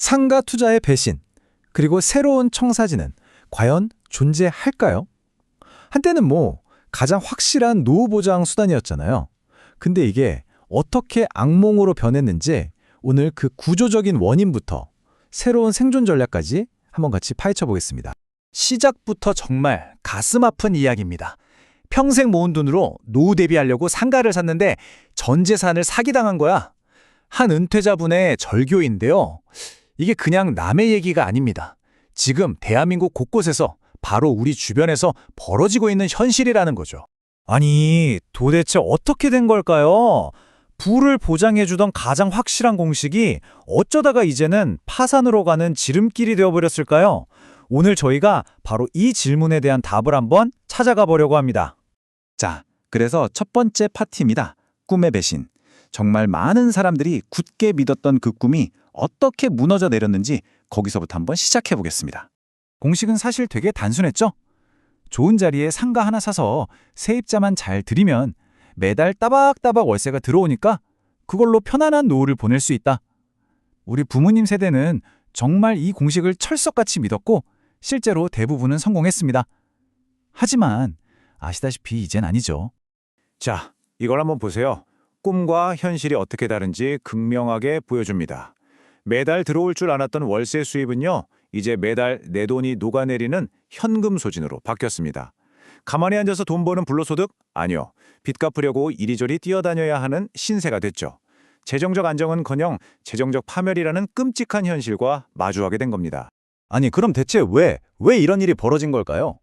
상가 투자의 배신, 그리고 새로운 청사진은 과연 존재할까요? 한때는 가장 확실한 노후 보장 수단이었잖아요. 근데 이게 어떻게 악몽으로 변했는지 오늘 그 구조적인 원인부터 새로운 생존 전략까지 한번 같이 파헤쳐 보겠습니다. 시작부터 정말 가슴 아픈 이야기입니다. 평생 모은 돈으로 노후 대비하려고 상가를 샀는데 전 재산을 사기당한 거야. 한 은퇴자분의 절교인데요. 이게 그냥 남의 얘기가 아닙니다. 지금 대한민국 곳곳에서 바로 우리 주변에서 벌어지고 있는 현실이라는 거죠. 아니, 도대체 어떻게 된 걸까요? 부를 보장해주던 가장 확실한 공식이 어쩌다가 이제는 파산으로 가는 지름길이 되어버렸을까요? 오늘 저희가 바로 이 질문에 대한 답을 한번 찾아가 보려고 합니다. 자, 그래서 첫 번째 파트입니다. 꿈의 배신. 정말 많은 사람들이 굳게 믿었던 그 꿈이 어떻게 무너져 내렸는지 거기서부터 한번 시작해 보겠습니다. 공식은 사실 되게 단순했죠? 좋은 자리에 상가 하나 사서 세입자만 잘 들이면 매달 따박따박 월세가 들어오니까 그걸로 편안한 노후를 보낼 수 있다. 우리 부모님 세대는 정말 이 공식을 철석같이 믿었고 실제로 대부분은 성공했습니다. 하지만 아시다시피 이젠 아니죠. 자, 이걸 한번 보세요. 꿈과 현실이 어떻게 다른지 극명하게 보여줍니다. 매달 들어올 줄 알았던 월세 수입은요, 이제 매달 내 돈이 녹아내리는 현금 소진으로 바뀌었습니다. 가만히 앉아서 돈 버는 불로소득? 아니요. 빚 갚으려고 이리저리 뛰어다녀야 하는 신세가 됐죠. 재정적 안정은커녕 재정적 파멸이라는 끔찍한 현실과 마주하게 된 겁니다. 아니, 그럼 대체 왜 이런 일이 벌어진 걸까요?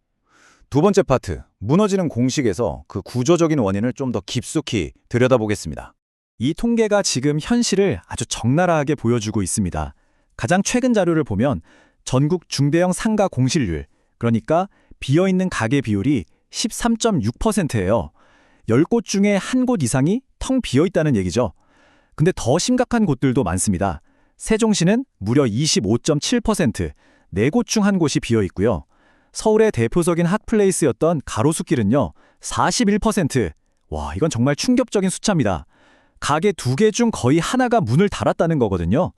두 번째 파트, 무너지는 공식에서 그 구조적인 원인을 좀 더 깊숙이 들여다보겠습니다. 이 통계가 지금 현실을 아주 적나라하게 보여주고 있습니다. 가장 최근 자료를 보면 전국 중대형 상가 공실률, 그러니까 비어있는 가게 비율이 13.6%예요. 10곳 중에 한 곳 이상이 텅 비어있다는 얘기죠. 근데 더 심각한 곳들도 많습니다. 세종시는 무려 25.7%, 4곳 중 한 곳이 비어있고요. 서울의 대표적인 핫플레이스였던 가로수길은요, 41%. 와, 이건 정말 충격적인 숫자입니다. 가게 2개 중 거의 하나가 문을 닫았다는 거거든요.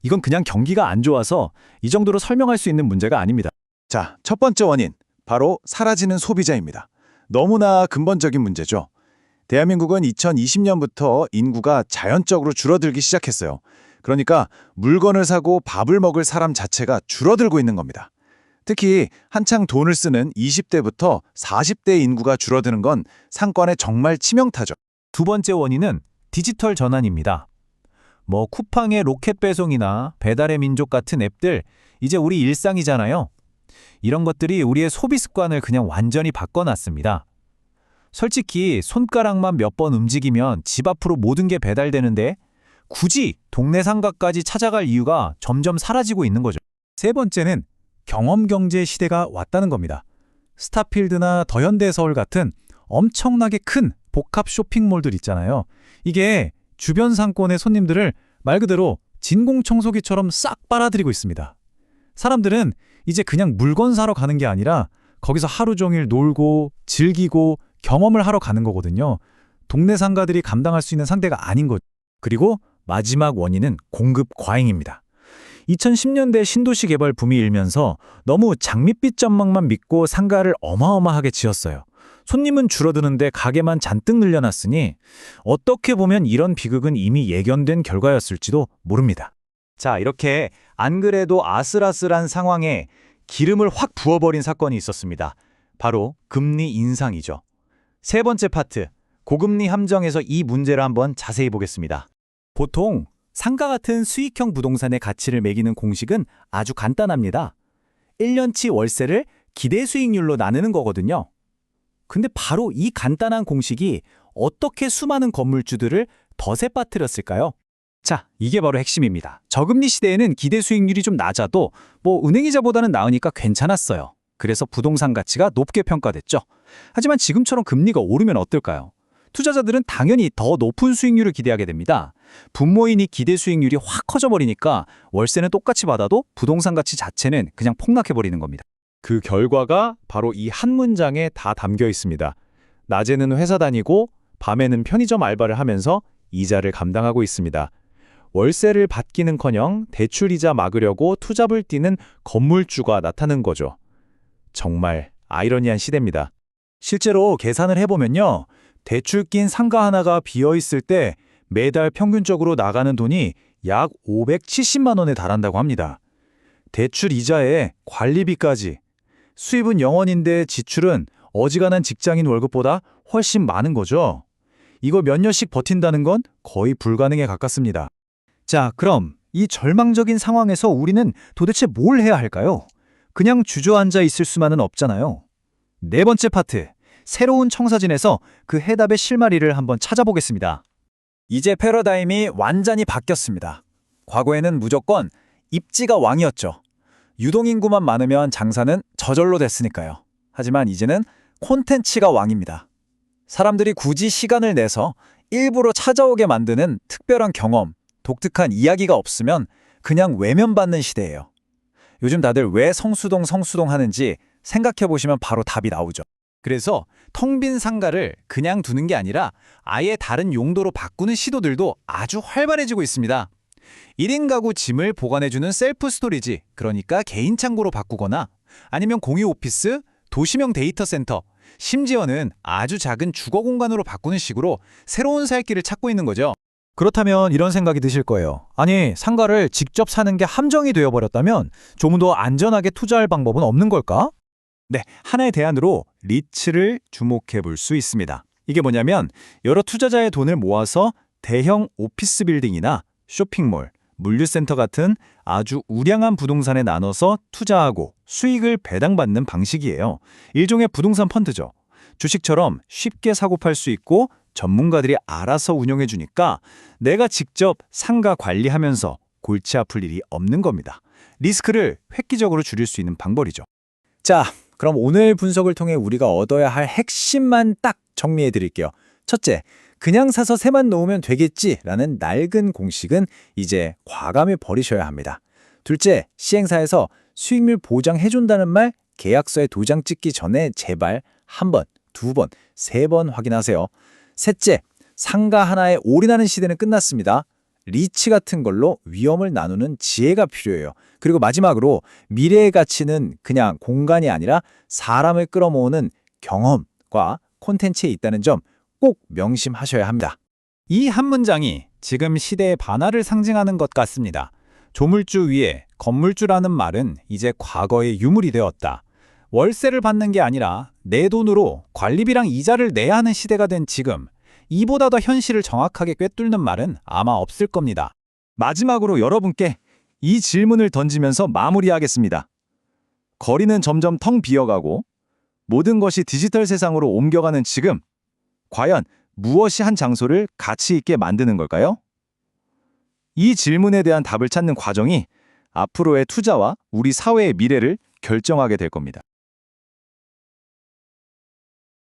이건 그냥 경기가 안 좋아서 이 정도로 설명할 수 있는 문제가 아닙니다. 자, 첫 번째 원인, 바로 사라지는 소비자입니다. 너무나 근본적인 문제죠. 대한민국은 2020년부터 인구가 자연적으로 줄어들기 시작했어요. 그러니까 물건을 사고 밥을 먹을 사람 자체가 줄어들고 있는 겁니다. 특히 한창 돈을 쓰는 20대부터 40대 인구가 줄어드는 건 상권에 정말 치명타죠. 두 번째 원인은 디지털 전환입니다. 쿠팡의 로켓 배송이나 배달의 민족 같은 앱들, 이제 우리 일상이잖아요. 이런 것들이 우리의 소비 습관을 그냥 완전히 바꿔놨습니다. 솔직히 손가락만 몇 번 움직이면 집 앞으로 모든 게 배달되는데 굳이 동네 상가까지 찾아갈 이유가 점점 사라지고 있는 거죠. 세 번째는 경험 경제 시대가 왔다는 겁니다. 스타필드나 더현대서울 같은 엄청나게 큰 복합 쇼핑몰들 있잖아요. 이게 주변 상권의 손님들을 말 그대로 진공청소기처럼 싹 빨아들이고 있습니다. 사람들은 이제 그냥 물건 사러 가는 게 아니라 거기서 하루 종일 놀고 즐기고 경험을 하러 가는 거거든요. 동네 상가들이 감당할 수 있는 상대가 아닌 거죠. 그리고 마지막 원인은 공급 과잉입니다. 2010년대 신도시 개발 붐이 일면서 너무 장밋빛 전망만 믿고 상가를 어마어마하게 지었어요. 손님은 줄어드는데 가게만 잔뜩 늘려놨으니 어떻게 보면 이런 비극은 이미 예견된 결과였을지도 모릅니다. 자, 이렇게 안 그래도 아슬아슬한 상황에 기름을 확 부어버린 사건이 있었습니다. 바로 금리 인상이죠. 세 번째 파트, 고금리 함정에서 이 문제를 한번 자세히 보겠습니다. 보통 상가 같은 수익형 부동산의 가치를 매기는 공식은 아주 간단합니다. 1년치 월세를 기대 수익률로 나누는 거거든요. 근데 바로 이 간단한 공식이 어떻게 수많은 건물주들을 덫에 빠뜨렸을까요? 자, 이게 바로 핵심입니다. 저금리 시대에는 기대 수익률이 좀 낮아도 은행이자보다는 나으니까 괜찮았어요. 그래서 부동산 가치가 높게 평가됐죠. 하지만 지금처럼 금리가 오르면 어떨까요? 투자자들은 당연히 더 높은 수익률을 기대하게 됩니다. 분모인이 기대 수익률이 확 커져버리니까 월세는 똑같이 받아도 부동산 가치 자체는 그냥 폭락해버리는 겁니다. 그 결과가 바로 이 한 문장에 다 담겨 있습니다. 낮에는 회사 다니고 밤에는 편의점 알바를 하면서 이자를 감당하고 있습니다. 월세를 받기는커녕 대출이자 막으려고 투잡을 뛰는 건물주가 나타난 거죠. 정말 아이러니한 시대입니다. 실제로 계산을 해보면요. 대출 낀 상가 하나가 비어있을 때 매달 평균적으로 나가는 돈이 약 570만 원에 달한다고 합니다. 대출 이자에 관리비까지. 수입은 0원인데 지출은 어지간한 직장인 월급보다 훨씬 많은 거죠. 이거 몇 년씩 버틴다는 건 거의 불가능에 가깝습니다. 자, 그럼 이 절망적인 상황에서 우리는 도대체 뭘 해야 할까요? 그냥 주저앉아 있을 수만은 없잖아요. 네 번째 파트, 새로운 청사진에서 그 해답의 실마리를 한번 찾아보겠습니다. 이제 패러다임이 완전히 바뀌었습니다. 과거에는 무조건 입지가 왕이었죠. 유동인구만 많으면 장사는 저절로 됐으니까요. 하지만 이제는 콘텐츠가 왕입니다. 사람들이 굳이 시간을 내서 일부러 찾아오게 만드는 특별한 경험, 독특한 이야기가 없으면 그냥 외면받는 시대예요. 요즘 다들 왜 성수동 하는지 생각해보시면 바로 답이 나오죠. 그래서 텅 빈 상가를 그냥 두는 게 아니라 아예 다른 용도로 바꾸는 시도들도 아주 활발해지고 있습니다. 1인 가구 짐을 보관해주는 셀프 스토리지, 그러니까 개인 창고로 바꾸거나 아니면 공유 오피스, 도시명 데이터 센터, 심지어는 아주 작은 주거 공간으로 바꾸는 식으로 새로운 살 길을 찾고 있는 거죠. 그렇다면 이런 생각이 드실 거예요. 아니, 상가를 직접 사는 게 함정이 되어버렸다면 좀 더 안전하게 투자할 방법은 없는 걸까? 네, 하나의 대안으로 리츠를 주목해 볼 수 있습니다. 이게 뭐냐면 여러 투자자의 돈을 모아서 대형 오피스 빌딩이나 쇼핑몰, 물류센터 같은 아주 우량한 부동산에 나눠서 투자하고 수익을 배당받는 방식이에요. 일종의 부동산 펀드죠. 주식처럼 쉽게 사고 팔 수 있고 전문가들이 알아서 운영해 주니까 내가 직접 상가 관리하면서 골치 아플 일이 없는 겁니다. 리스크를 획기적으로 줄일 수 있는 방법이죠. 자, 그럼 오늘 분석을 통해 우리가 얻어야 할 핵심만 딱 정리해 드릴게요. 첫째, 그냥 사서 세만 놓으면 되겠지라는 낡은 공식은 이제 과감히 버리셔야 합니다. 둘째, 시행사에서 수익률 보장해준다는 말 계약서에 도장 찍기 전에 제발 한 번, 두 번, 세 번 확인하세요. 셋째, 상가 하나에 올인하는 시대는 끝났습니다. 리츠 같은 걸로 위험을 나누는 지혜가 필요해요. 그리고 마지막으로 미래의 가치는 그냥 공간이 아니라 사람을 끌어모으는 경험과 콘텐츠에 있다는 점 꼭 명심하셔야 합니다. 이 한 문장이 지금 시대의 반화를 상징하는 것 같습니다. 조물주 위에 건물주라는 말은 이제 과거의 유물이 되었다. 월세를 받는 게 아니라 내 돈으로 관리비랑 이자를 내야 하는 시대가 된 지금, 이보다 더 현실을 정확하게 꿰뚫는 말은 아마 없을 겁니다. 마지막으로 여러분께 이 질문을 던지면서 마무리하겠습니다. 거리는 점점 텅 비어가고 모든 것이 디지털 세상으로 옮겨가는 지금, 과연 무엇이 한 장소를 가치 있게 만드는 걸까요? 이 질문에 대한 답을 찾는 과정이 앞으로의 투자와 우리 사회의 미래를 결정하게 될 겁니다.